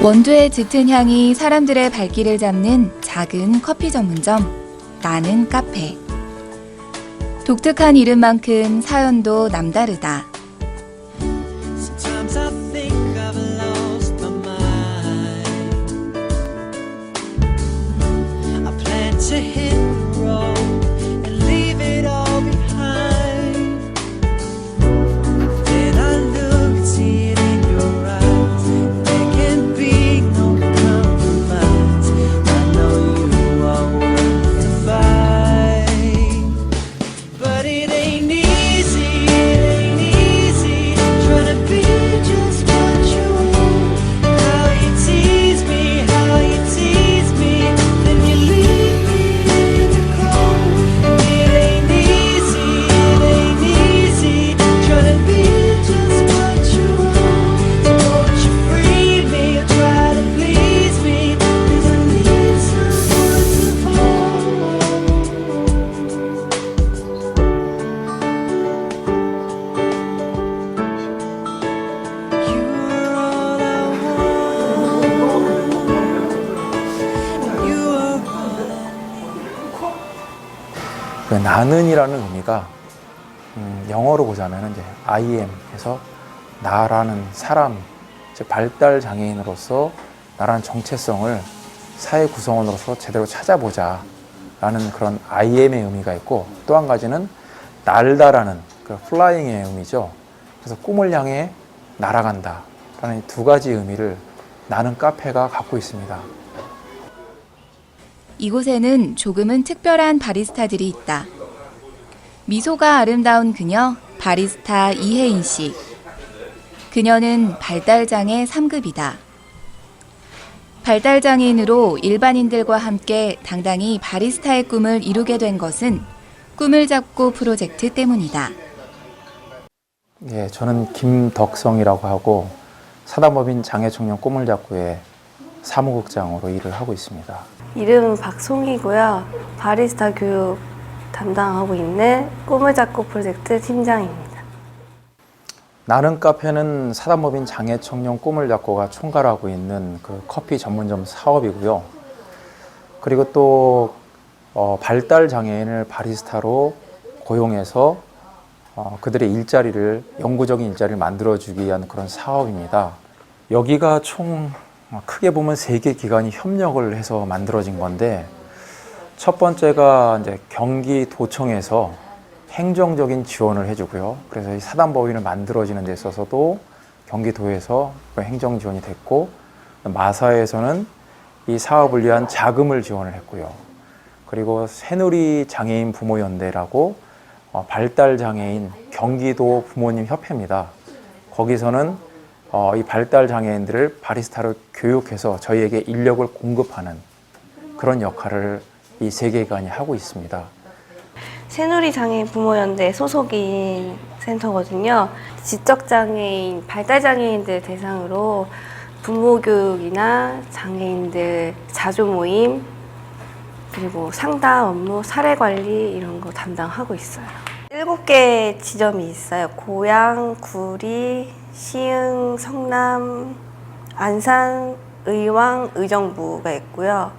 원두의 짙은 향이 사람들의 발길을 잡는 작은 커피 전문점, 나는 카페. 독특한 이름만큼 사연도 남다르다. Sometimes I think I've lost my mind. I plan to hit the road and leave it all behind. Then I look and see it in your eyes. There can be no compromise. I know you are worth the fight, but it ain't easy. It ain't easy trying to be just what you want. How you tease me, then you leave me in the cold. It ain't easy trying to be just what you want. So won't you free me or try to please me, 'cause I need someone to hold. You are all I want. You are all. 그 나는이라는 의미가 영어로 보자면 이제 I am 해서 나라는 사람, 즉 발달 장애인으로서 나라는 정체성을 사회 구성원으로서 제대로 찾아보자 라는 그런 I am의 의미가 있고, 또 한 가지는 날다라는 그 flying의 의미죠. 그래서 꿈을 향해 날아간다 라는 이 두 가지 의미를 나는 카페가 갖고 있습니다. 이곳에는 조금은 특별한 바리스타들이 있다. 미소가 아름다운 그녀, 바리스타 이혜인 씨. 그녀는 발달장애 3급이다. 발달장애인으로 일반인들과 함께 당당히 바리스타의 꿈을 이루게 된 것은 꿈을 잡고 프로젝트 때문이다. 예, 저는 김덕성이라고 하고 사단법인 장애청년 꿈을 잡고의 사무국장으로 일을 하고 있습니다. 이름은 박송이고요. 바리스타 교육 담당하고 있는 꿈을 잡고 프로젝트 팀장입니다. 나는 카페는 사단법인 장애청년 꿈을 잡고가 총괄하고 있는 그 커피 전문점 사업이고요. 그리고 또 발달 장애인을 바리스타로 고용해서 그들의 일자리를, 영구적인 일자리를 만들어주기 위한 그런 사업입니다. 여기가 총 크게 보면 3개 기관이 협력을 해서 만들어진 건데, 첫 번째가 이제 경기도청에서 행정적인 지원을 해주고요. 그래서 이 사단법인을 만들어지는 데 있어서도 경기도에서 행정 지원이 됐고, 마사에서는 이 사업을 위한 자금을 지원을 했고요. 그리고 새누리 장애인 부모연대라고 발달장애인 경기도 부모님 협회입니다. 거기서는 이 발달장애인들을 바리스타로 교육해서 저희에게 인력을 공급하는 그런 역할을 이 3개관이 하고 있습니다. 새누리 장애인 부모연대 소속인 센터거든요. 지적장애인, 발달장애인들 대상으로 부모교육이나 장애인들 자조모임, 그리고 상담 업무, 사례관리 이런 거 담당하고 있어요. 7개 지점이 있어요. 고양, 구리, 시흥, 성남, 안산, 의왕, 의정부가 있고요.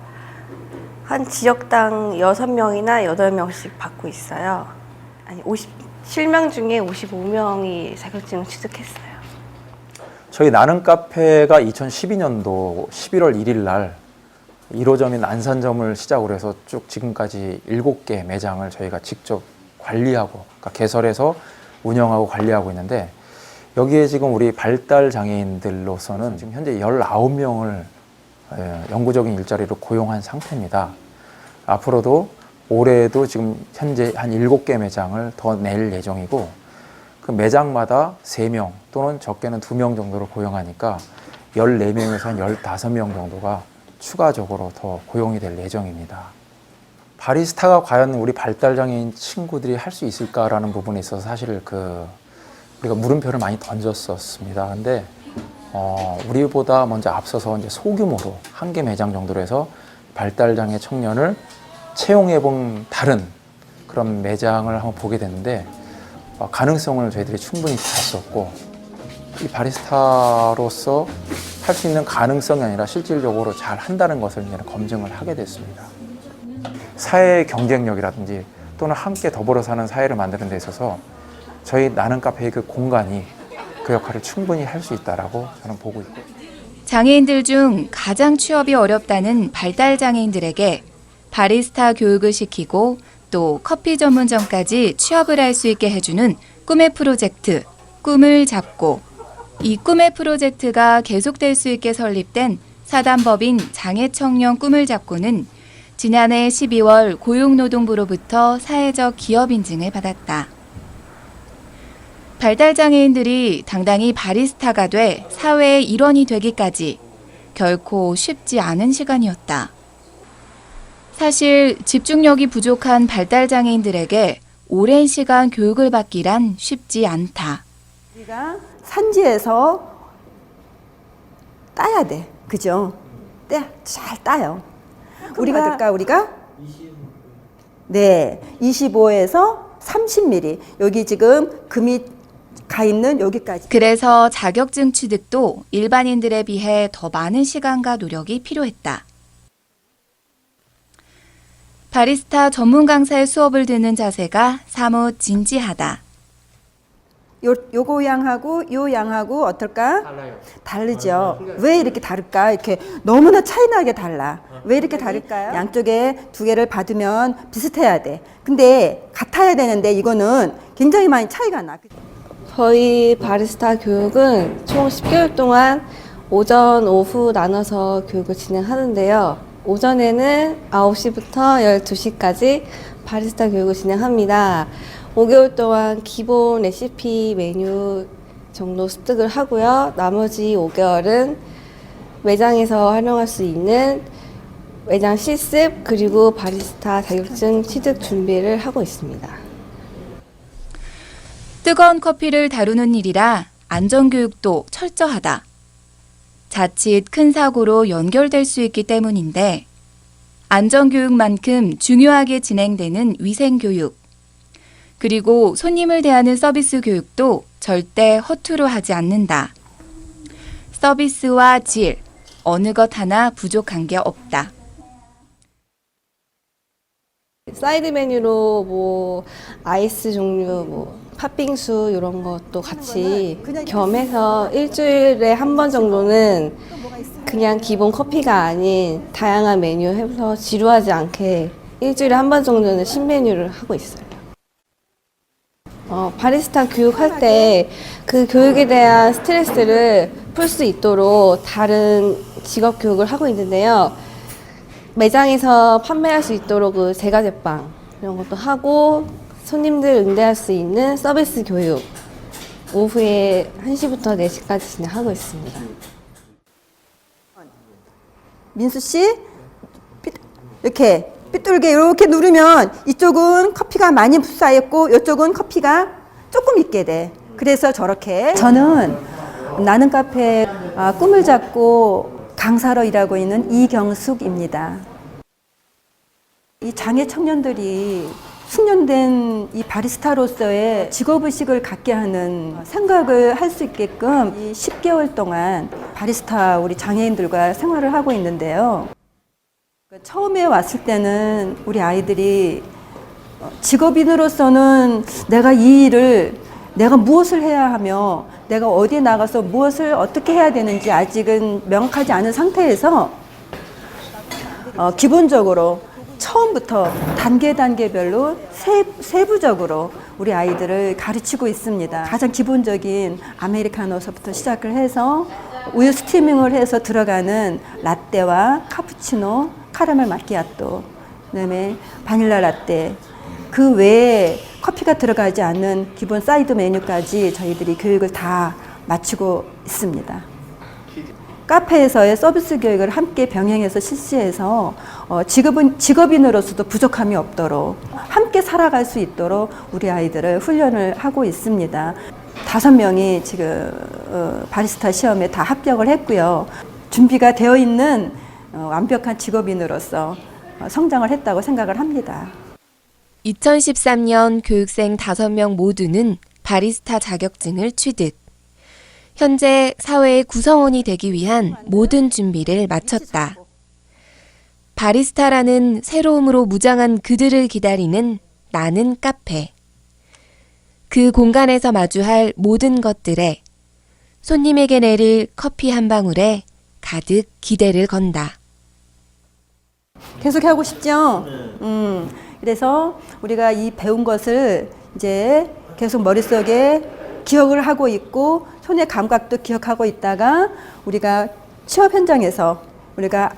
한 지역당 6명이나 8명씩 받고 있어요. 아니, 57명 중에 55명이 자격증을 취득했어요. 저희 나는 카페가 2012년도 11월 1일 날 1호점인 안산점을 시작으로 해서 쭉 지금까지 7개 매장을 저희가 직접 관리하고, 그러니까 개설해서 운영하고 관리하고 있는데, 여기에 지금 우리 발달 장애인들로서는 지금 현재 19명을 영구적인 일자리로 고용한 상태입니다. 앞으로도 올해도 지금 현재 한 7개 매장을 더 낼 예정이고, 그 매장마다 3명 또는 적게는 2명 정도를 고용하니까 14명에서 한 15명 정도가 추가적으로 더 고용이 될 예정입니다. 바리스타가 과연 우리 발달장애인 친구들이 할 수 있을까라는 부분에 있어서 사실 우리가 물음표를 많이 던졌었습니다. 근데 우리보다 먼저 앞서서 이제 소규모로 1개 매장 정도로 해서 발달장애 청년을 채용해본 다른 그런 매장을 한번 보게 됐는데 가능성을 저희들이 충분히 봤었고, 이 바리스타로서 할 수 있는 가능성이 아니라 실질적으로 잘 한다는 것을 이제 검증을 하게 됐습니다. 사회 경쟁력이라든지 또는 함께 더불어 사는 사회를 만드는 데 있어서 저희 나는 카페의 그 공간이 그 역할을 충분히 할 수 있다라고 저는 보고 있고. 장애인들 중 가장 취업이 어렵다는 발달 장애인들에게 바리스타 교육을 시키고 또 커피 전문점까지 취업을 할 수 있게 해주는 꿈의 프로젝트, 꿈을 잡고. 이 꿈의 프로젝트가 계속될 수 있게 설립된 사단법인 장애청년 꿈을 잡고는 지난해 12월 고용노동부로부터 사회적 기업 인증을 받았다. 발달장애인들이 당당히 바리스타가 돼 사회의 일원이 되기까지 결코 쉽지 않은 시간이었다. 사실 집중력이 부족한 발달장애인들에게 오랜 시간 교육을 받기란 쉽지 않다. 우리가 산지에서 따야 돼. 그죠? 잘 따요. 우리가 받을까 우리가? 네, 25에서 30mm. 여기 지금 금이 가 있는 여기까지. 그래서 자격증 취득도 일반인들에 비해 더 많은 시간과 노력이 필요했다. 바리스타 전문 강사의 수업을 듣는 자세가 사뭇 진지하다. 요거 양하고 요 양하고 어떨까? 달라요. 다르죠. 왜 이렇게 다를까? 이렇게 너무나 차이나게 달라. 왜 이렇게 다를까요? 양쪽에 두 개를 받으면 비슷해야 돼. 근데 같아야 되는데 이거는 굉장히 많이 차이가 나. 저희 바리스타 교육은 총 10개월 동안 오전, 오후 나눠서 교육을 진행하는데요. 오전에는 9시부터 12시까지 바리스타 교육을 진행합니다. 5개월 동안 기본 레시피 메뉴 정도 습득을 하고요. 나머지 5개월은 매장에서 활용할 수 있는 매장 실습 그리고 바리스타 자격증 취득 준비를 하고 있습니다. 뜨거운 커피를 다루는 일이라 안전교육도 철저하다. 자칫 큰 사고로 연결될 수 있기 때문인데 안전교육만큼 중요하게 진행되는 위생교육, 그리고 손님을 대하는 서비스 교육도 절대 허투루 하지 않는다. 서비스와 질, 어느 것 하나 부족한 게 없다. 사이드 메뉴로 뭐 아이스 종류, 뭐 팥빙수 이런 것도 같이 겸해서 일주일에 한 번 정도는 그냥 기본 커피가 아닌 다양한 메뉴 해서 지루하지 않게 일주일에 한 번 정도는 신메뉴를 하고 있어요. 바리스타 교육할 때 그 교육에 대한 스트레스를 풀 수 있도록 다른 직업 교육을 하고 있는데요. 매장에서 판매할 수 있도록 그 제과 제빵 이런 것도 하고 손님들 응대할 수 있는 서비스 교육 오후에 1시부터 4시까지 진행하고 있습니다. 민수 씨, 이렇게 삐뚤게 이렇게 누르면 이쪽은 커피가 많이 흡수하였고 이쪽은 커피가 조금 있게 돼. 그래서 저렇게. 저는 나는 카페 꿈을 잡고 강사로 일하고 있는 이경숙입니다. 이 장애 청년들이 숙련된 이 바리스타로서의 직업의식을 갖게 하는 생각을 할 수 있게끔 이 10개월 동안 바리스타 우리 장애인들과 생활을 하고 있는데요. 처음에 왔을 때는 우리 아이들이 직업인으로서는 내가 이 일을 내가 무엇을 해야 하며 내가 어디에 나가서 무엇을 어떻게 해야 되는지 아직은 명확하지 않은 상태에서 기본적으로 처음부터 단계별로 세부적으로 우리 아이들을 가르치고 있습니다. 가장 기본적인 아메리카노서부터 시작을 해서 우유 스티밍을 해서 들어가는 라떼와 카푸치노, 카라멜 마키아토, 그다음에 바닐라 라떼, 그 외에 커피가 들어가지 않는 기본 사이드 메뉴까지 저희들이 교육을 다 마치고 있습니다. 카페에서의 서비스 교육을 함께 병행해서 실시해서 직업인으로서도 부족함이 없도록 함께 살아갈 수 있도록 우리 아이들을 훈련을 하고 있습니다. 5명이 지금 바리스타 시험에 다 합격을 했고요. 준비가 되어 있는 완벽한 직업인으로서 성장을 했다고 생각을 합니다. 2013년 교육생 5명 모두는 바리스타 자격증을 취득. 현재 사회의 구성원이 되기 위한 모든 준비를 마쳤다. 바리스타라는 새로움으로 무장한 그들을 기다리는 나는 카페. 그 공간에서 마주할 모든 것들에 손님에게 내릴 커피 한 방울에 가득 기대를 건다. 계속 하고 싶죠? 그래서 우리가 이 배운 것을 이제 계속 머릿속에 기억을 하고 있고 손의 감각도 기억하고 있다가 우리가 취업 현장에서 우리가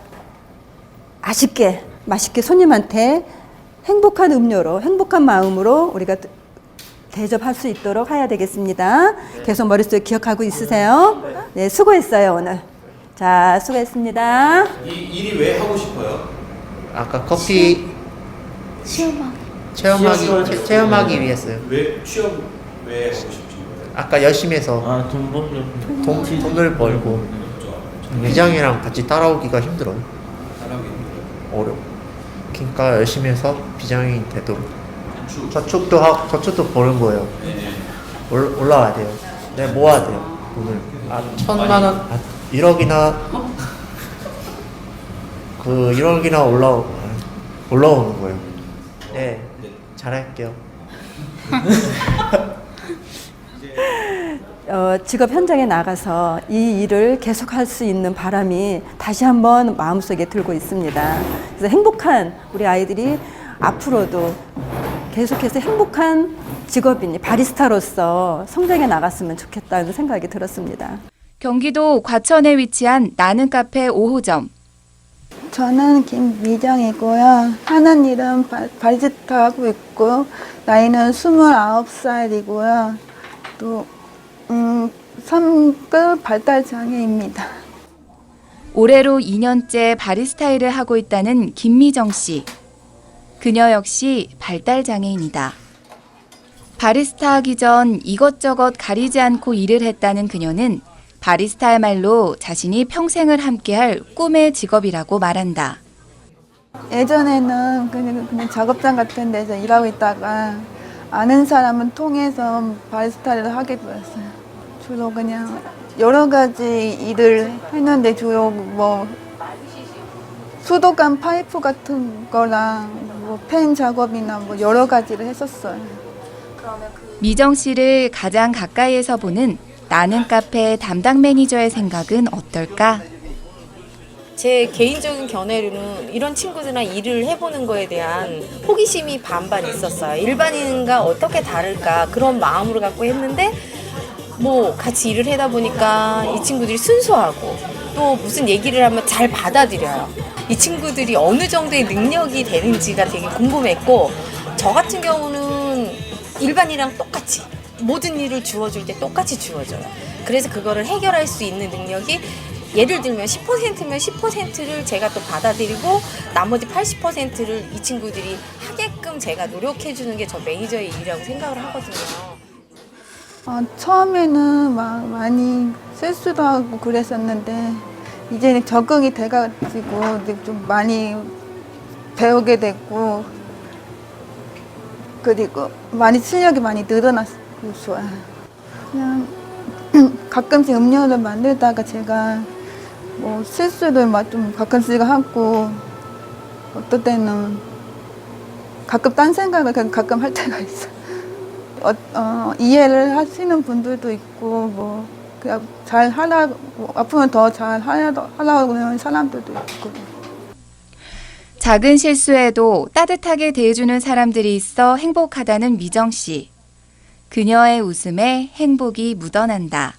아쉽게 맛있게 손님한테 행복한 음료로 행복한 마음으로 우리가 대접할 수 있도록 해야 되겠습니다. 계속 머릿속에 기억하고 있으세요? 네, 수고했어요 오늘. 자, 수고했습니다. 이 일이 왜 하고 싶어요? 아까 커피 체험하기 위해서요. 왜 취업 왜 하고 싶으신 거예요? 아까 열심히 해서 돈을 벌고 매장이랑 같이 따라오기가 힘들어요. 사람이 어려워. 그러니까 열심히 해서 비장애인 되도록 저축도 버는 거예요. 올라와야 돼요. 내가 모아야 돼요. 돈을 1,000만 원, 1억이나 1억이나 올라오는 거예요. 네, 잘할게요. 직업 현장에 나가서 이 일을 계속할 수 있는 바람이 다시 한번 마음속에 들고 있습니다. 그래서 행복한 우리 아이들이 앞으로도 계속해서 행복한 직업인 바리스타로서 성장해 나갔으면 좋겠다는 생각이 들었습니다. 경기도 과천에 위치한 나는 카페 5호점. 저는 김미정이고요. 하는 일은 바리스타 하고 있고 나이는 29살이고요. 또 3급 발달 장애입니다. 올해로 2년째 바리스타 일을 하고 있다는 김미정 씨. 그녀 역시 발달 장애인이다. 바리스타 하기 전 이것저것 가리지 않고 일을 했다는 그녀는 바리스타야말로 자신이 평생을 함께할 꿈의 직업이라고 말한다. 예전에는 그냥 작업장 같은 데서 일하고 있다가 아는 사람을 통해서 바리스타를 하게 되었어요. 주로 그냥 여러 가지 일을 했는데 주로 뭐 수도관 파이프 같은 거랑 뭐 펜 작업이나 뭐 여러 가지를 했었어요. 미정 씨를 가장 가까이에서 보는 나는 카페 담당 매니저의 생각은 어떨까? 제 개인적인 견해로는 이런 친구들이랑 일을 해보는 거에 대한 호기심이 반반 있었어요. 일반인과 어떻게 다를까 그런 마음으로 갖고 했는데 뭐 같이 일을 하다 보니까 이 친구들이 순수하고 또 무슨 얘기를 하면 잘 받아들여요. 이 친구들이 어느 정도의 능력이 되는지가 되게 궁금했고 저 같은 경우는 일반이랑 똑같이 모든 일을 주어줄 때 똑같이 주어줘요. 그래서 그거를 해결할 수 있는 능력이 예를 들면 10%면 10%를 제가 또 받아들이고 나머지 80%를 이 친구들이 하게끔 제가 노력해 주는 게 저 매니저의 일이라고 생각을 하거든요. 처음에는 막 많이 실수도 하고 그랬었는데 이제는 적응이 돼가지고 이제 좀 많이 배우게 됐고 그리고 많이 실력이 많이 늘어났고 좋아요. 그냥 가끔씩 음료를 만들다가 제가 뭐 실수를 막 좀 가끔씩 하고 어떨 때는 가끔 딴 생각을 가끔 할 때가 있어요. 이해를 하시는 분들도 있고 뭐 그냥 잘 하라고 앞으로 더 잘 하라고 하는 사람들도 있고. 작은 실수에도 따뜻하게 대해주는 사람들이 있어 행복하다는 미정 씨. 그녀의 웃음에 행복이 묻어난다.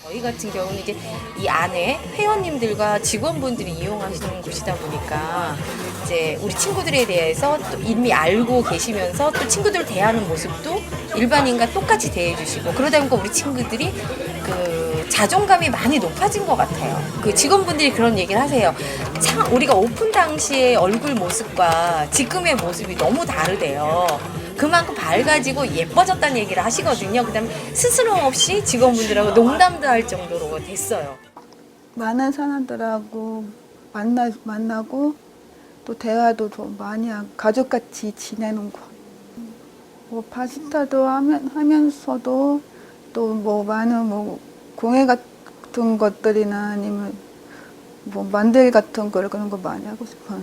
저희 같은 경우는 이제 이 안에 회원님들과 직원분들이 이용하시는 곳이다 보니까 이제 우리 친구들에 대해서 또 이미 알고 계시면서 또 친구들 대하는 모습도 일반인과 똑같이 대해주시고 그러다 보니까 우리 친구들이 그 자존감이 많이 높아진 것 같아요. 그 직원분들이 그런 얘기를 하세요. 참 우리가 오픈 당시의 얼굴 모습과 지금의 모습이 너무 다르대요. 그만큼 밝아지고 예뻐졌다는 얘기를 하시거든요. 그다음에 스스럼 없이 직원분들하고 농담도 할 정도로 됐어요. 많은 사람들하고 만나고 또 대화도 좀 많이 하고 가족같이 지내는 거. 뭐 바리스타도 하면서도 또 뭐 많은 뭐 공예 같은 것들이나 아니면 뭐 만들기 같은 걸 그런 거 많이 하고 싶어요.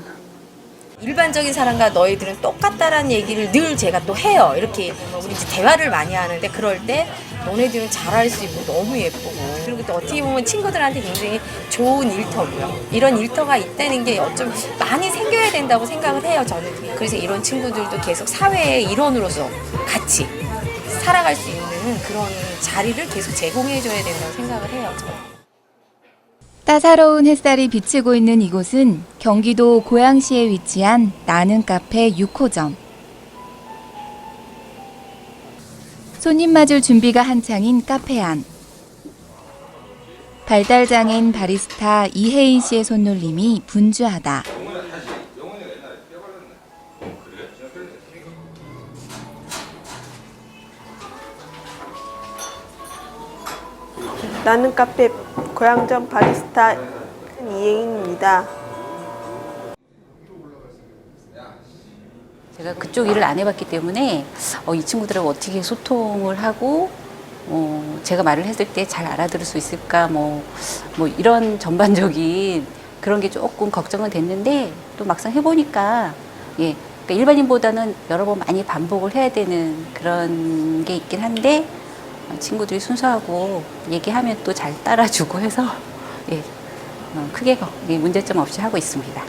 일반적인 사람과 너희들은 똑같다라는 얘기를 늘 제가 또 해요. 이렇게 우리 이제 대화를 많이 하는데 그럴 때 너네들은 잘할 수 있고 너무 예쁘고 그리고 또 어떻게 보면 친구들한테 굉장히 좋은 일터고요. 이런 일터가 있다는 게 어쩜 많이 생겨야 된다고 생각을 해요. 저는. 그래서 이런 친구들도 계속 사회의 일원으로서 같이 살아갈 수 있는 그런 자리를 계속 제공해줘야 된다고 생각을 해요. 저는. 따사로운 햇살이 비치고 있는 이곳은 경기도 고양시에 위치한 나는 카페 6호점. 손님 맞을 준비가 한창인 카페 안. 발달장애인 바리스타 이혜인 씨의 손놀림이 분주하다. 나는 카페 고향점 바리스타 이혜인입니다. 제가 그쪽 일을 안 해봤기 때문에 이 친구들하고 어떻게 소통을 하고 제가 말을 했을 때 잘 알아들을 수 있을까 뭐 이런 전반적인 그런 게 조금 걱정은 됐는데 또 막상 해보니까 예, 그러니까 일반인보다는 여러 번 많이 반복을 해야 되는 그런 게 있긴 한데 친구들이 순수하고 얘기하면 또 잘 따라주고 해서 예, 크게 문제점 없이 하고 있습니다.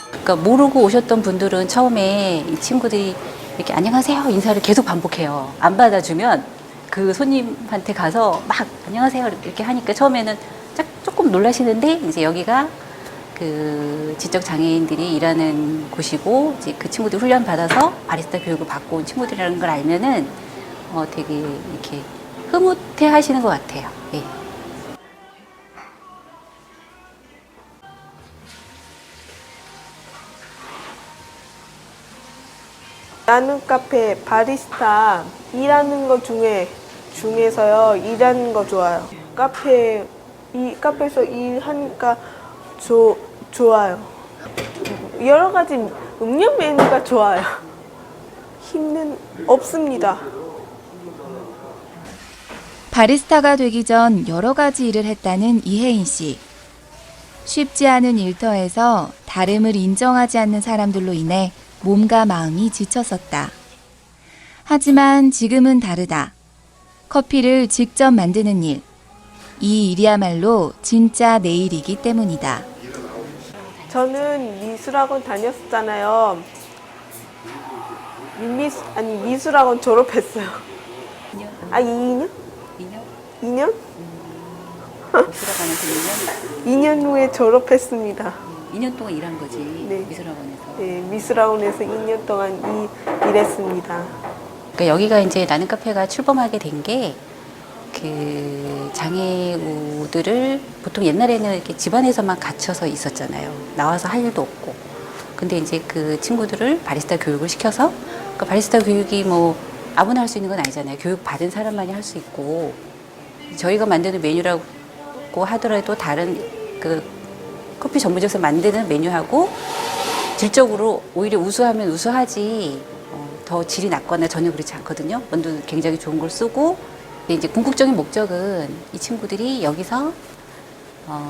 그러니까 모르고 오셨던 분들은 처음에 이 친구들이 이렇게 안녕하세요 인사를 계속 반복해요. 안 받아주면 그 손님한테 가서 막 안녕하세요 이렇게 하니까 처음에는 조금 놀라시는데 이제 여기가 그 지적 장애인들이 일하는 곳이고 이제 그 친구들 훈련 받아서 바리스타 교육을 받고 온 친구들이라는 걸 알면은 되게 이렇게 흐뭇해 하시는 것 같아요. 예. 나는 카페 바리스타 일하는 것 중에서요 일하는 거 좋아요. 카페에서 일하니까 좋아요. 여러 가지 음료 메뉴가 좋아요. 힘은 없습니다. 바리스타가 되기 전 여러 가지 일을 했다는 이혜인 씨. 쉽지 않은 일터에서 다름을 인정하지 않는 사람들로 인해 몸과 마음이 지쳤었다. 하지만 지금은 다르다. 커피를 직접 만드는 일. 이 일이야말로 진짜 내 일이기 때문이다. 저는 미술학원 다녔었잖아요. 미술학원 졸업했어요. 2년? 2년? 미술학원에서 2년? 2년 후에 졸업했습니다. 2년 동안 일한 거지, 네. 미술학원에서. 네, 미술학원에서 2년 동안 일했습니다. 그러니까 여기가 이제 나는 카페가 출범하게 된 게 그 장애우들을 보통 옛날에는 이렇게 집안에서만 갇혀서 있었잖아요. 나와서 할 일도 없고. 근데 이제 그 친구들을 바리스타 교육을 시켜서 그 바리스타 교육이 뭐 아무나 할 수 있는 건 아니잖아요. 교육 받은 사람만이 할 수 있고 저희가 만드는 메뉴라고 하더라도 다른 그 커피 전문점에서 만드는 메뉴하고 질적으로 오히려 우수하면 우수하지 더 질이 낮거나 전혀 그렇지 않거든요. 원두 굉장히 좋은 걸 쓰고 근데 이제 궁극적인 목적은 이 친구들이 여기서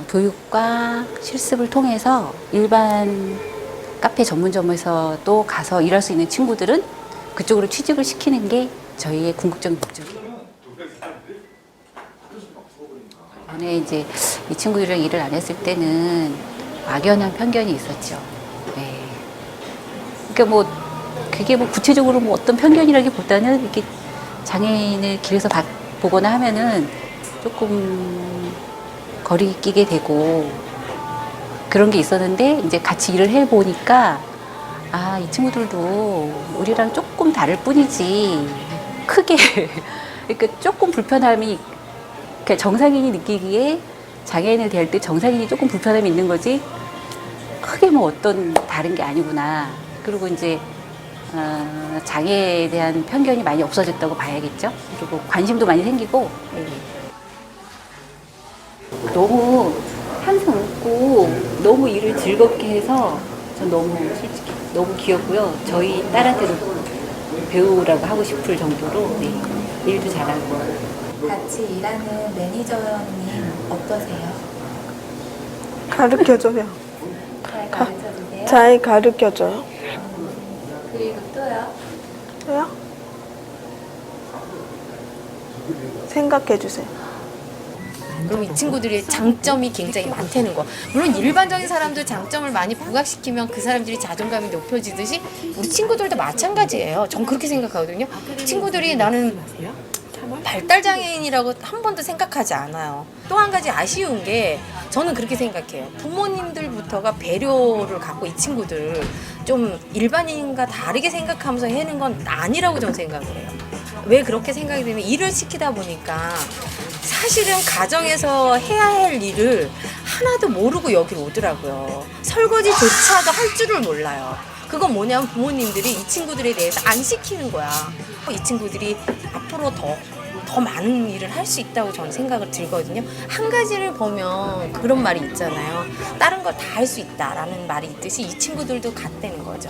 교육과 실습을 통해서 일반 카페 전문점에서도 가서 일할 수 있는 친구들은 그쪽으로 취직을 시키는 게 저희의 궁극적인 목적이에요. 전에 이제 이 친구들이랑 일을 안 했을 때는 막연한 편견이 있었죠. 네. 그러니까 뭐 그게 뭐 구체적으로 뭐 어떤 편견이라기보다는 이렇게 장애인을 길에서 보거나 하면은 조금 거리 끼게 되고 그런 게 있었는데 이제 같이 일을 해 보니까 이 친구들도 우리랑 조금 다를 뿐이지 크게 그러니까 조금 불편함이 그러니까 정상인이 느끼기에 장애인을 대할 때 정상인이 조금 불편함이 있는 거지 크게 뭐 어떤 다른 게 아니구나. 그리고 이제 장애에 대한 편견이 많이 없어졌다고 봐야겠죠. 그리고 관심도 많이 생기고 너무 항상 웃고 너무 일을 즐겁게 해서 전 너무 솔직히 너무 귀엽고요. 저희 딸한테도 배우라고 하고 싶을 정도로 네, 일도 잘하고. 같이 일하는 매니저님 어떠세요? 가르쳐줘요. 잘 가르쳐주세요? 잘 가르쳐줘요. 그리고 또요? 왜요? 생각해주세요. 그럼 이 친구들의 장점이 굉장히 많다는 거. 물론 일반적인 사람들 장점을 많이 부각시키면 그 사람들이 자존감이 높여지듯이 우리 친구들도 마찬가지예요. 전 그렇게 생각하거든요. 친구들이 나는 발달장애인이라고 한 번도 생각하지 않아요. 또 한 가지 아쉬운 게 저는 그렇게 생각해요. 부모님들부터가 배려를 갖고 이 친구들 좀 일반인과 다르게 생각하면서 해는 건 아니라고 저는 생각을 해요. 왜 그렇게 생각이 되면 일을 시키다 보니까 사실은 가정에서 해야 할 일을 하나도 모르고 여기로 오더라고요. 설거지조차도 할 줄을 몰라요. 그건 뭐냐면 부모님들이 이 친구들에 대해서 안 시키는 거야. 이 친구들이 앞으로 더 많은 일을 할 수 있다고 저는 생각을 들거든요. 한 가지를 보면 그런 말이 있잖아요. 다른 걸 다 할 수 있다라는 말이 있듯이 이 친구들도 같다는 거죠.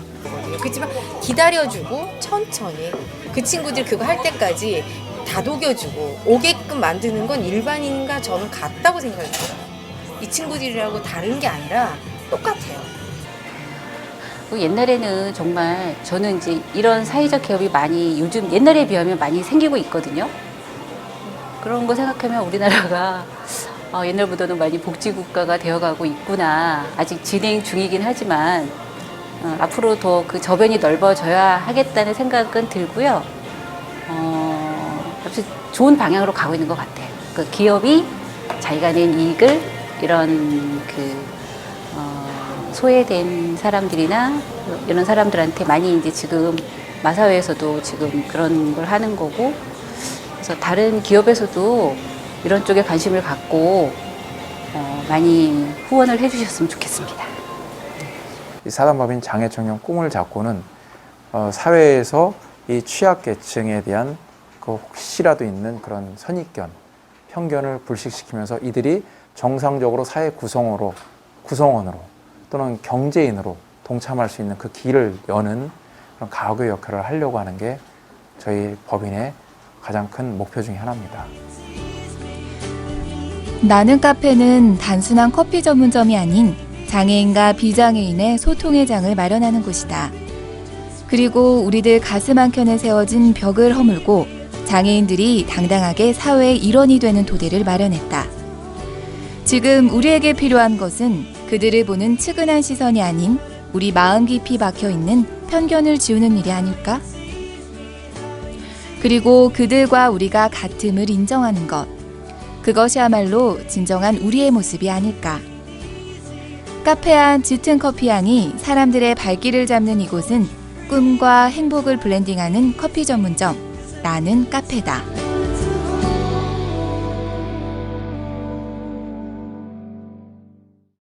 그렇지만 기다려주고 천천히 그 친구들 그거 할 때까지 다독여주고 오게끔 만드는 건 일반인과 저는 같다고 생각이 들어요. 이 친구들이라고 다른 게 아니라 똑같아요. 옛날에는 정말 저는 이제 이런 사회적 개업이 많이 요즘 옛날에 비하면 많이 생기고 있거든요. 그런 거 생각하면 우리나라가 옛날보다는 많이 복지국가가 되어가고 있구나. 아직 진행 중이긴 하지만 앞으로 더 그 저변이 넓어져야 하겠다는 생각은 들고요. 역시 좋은 방향으로 가고 있는 것 같아요. 그 기업이 자기가 낸 이익을 이런 소외된 사람들이나 이런 사람들한테 많이 이제 지금 마사회에서도 지금 그런 걸 하는 거고, 그래서 다른 기업에서도 이런 쪽에 관심을 갖고 많이 후원을 해주셨으면 좋겠습니다. 이 사단법인 장애청년 꿈을 잡고는 사회에서 이 취약계층에 대한 그 혹시라도 있는 그런 선입견, 편견을 불식시키면서 이들이 정상적으로 사회 구성원으로 또는 경제인으로 동참할 수 있는 그 길을 여는 그런 가교 역할을 하려고 하는 게 저희 법인의 가장 큰 목표 중에 하나입니다. 나는 카페는 단순한 커피 전문점이 아닌 장애인과 비장애인의 소통의 장을 마련하는 곳이다. 그리고 우리들 가슴 한켠에 세워진 벽을 허물고 장애인들이 당당하게 사회의 일원이 되는 토대를 마련했다. 지금 우리에게 필요한 것은 그들을 보는 측은한 시선이 아닌 우리 마음 깊이 박혀있는 편견을 지우는 일이 아닐까? 그리고 그들과 우리가 같음을 인정하는 것. 그것이야말로 진정한 우리의 모습이 아닐까. 카페한 짙은 커피향이 사람들의 발길을 잡는 이곳은 꿈과 행복을 블렌딩하는 커피 전문점 나는 카페다.